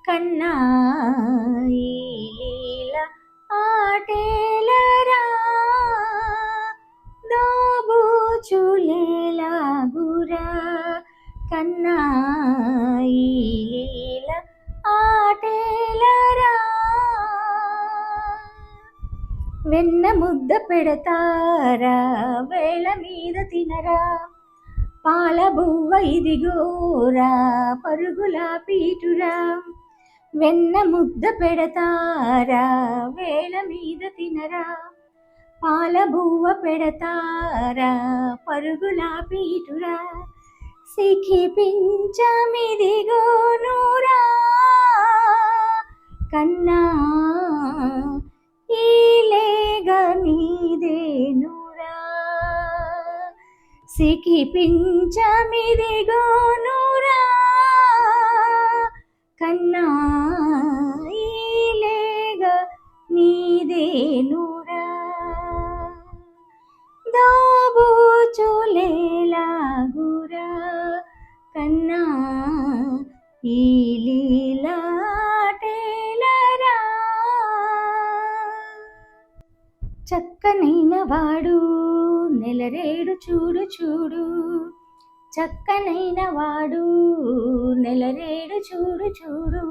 కన్నా ఈ లీల ఆటేలరా దోబూచులేలాగురా కన్నా ఈ లీల ఆటేలరా వెన్న ముద్ద పెడతారా వేళ మీద తినరా పాల బువ్వ ఇదిగోరా పరుగుల పీటురా వెన్న ముద్ద పెడతారా వేళ మీద తినరా పాల బువ్వ పెడతారా పరుగుల పీటురా సిఖి పించమిదిగోనురా కన్నా ఈలేగ నీదేనురా సిఖి పించమిదిగోనురా కన్నా ఈలేగ నీదేనురా దోబూచులేలాగురా కన్నా ఈ లీలాటేలరా చక్కనైన వాడు నెలరేడు చూడు చూడు చక్కనైన వాడు నెలరేడు చూడు చూడు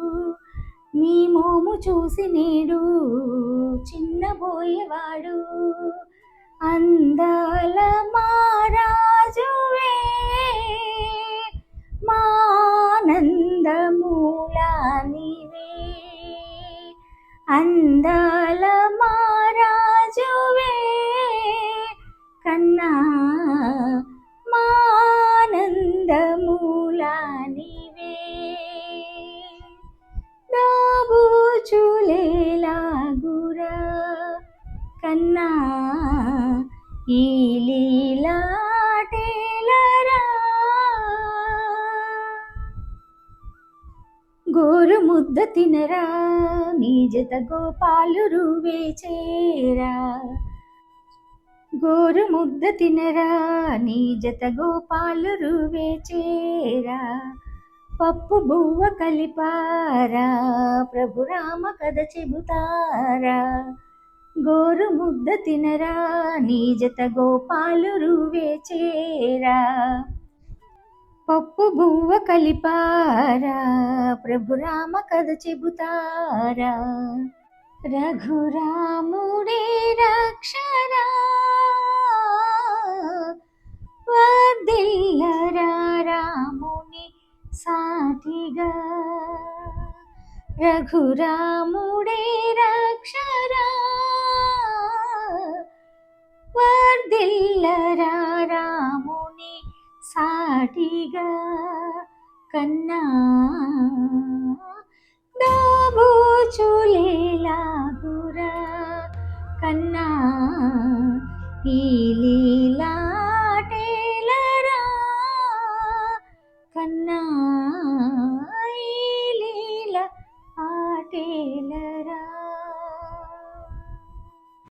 నీ మోము చూసి నేడు చిన్నబోయేవాడు అందాల మారాజువే మానందమూలా నీవే అందాల మారాజువే కన్నా మానందమూలా నీవే దోబూచులేలాగురా కన్నా ఈ లీలాటేలరా గోరు ముద్ద తినరా నీ జత గోపాలు రువే చేరా గోరు ముద్ద తినరా నీ జత గోపాలు రువే చేరా పప్పు బువ్వ కలిపారా ప్రభురామ కథ చెబుతారా గోరు ముద్ద తినరా నీ జత గోపాలు రువే చేరా పప్పు బువ్వ కలిపారా ప్రభురామ కథ చెబుతారా రఘురాముడే రక్షరా వర్ధిల్లరా రాముని సాటిగా రఘురాముడే రక్షరా వర్ధిల్లరా రాముని సాటిగా కన్నా దోబూచులేలాగురా కన్నా ఈ లీలా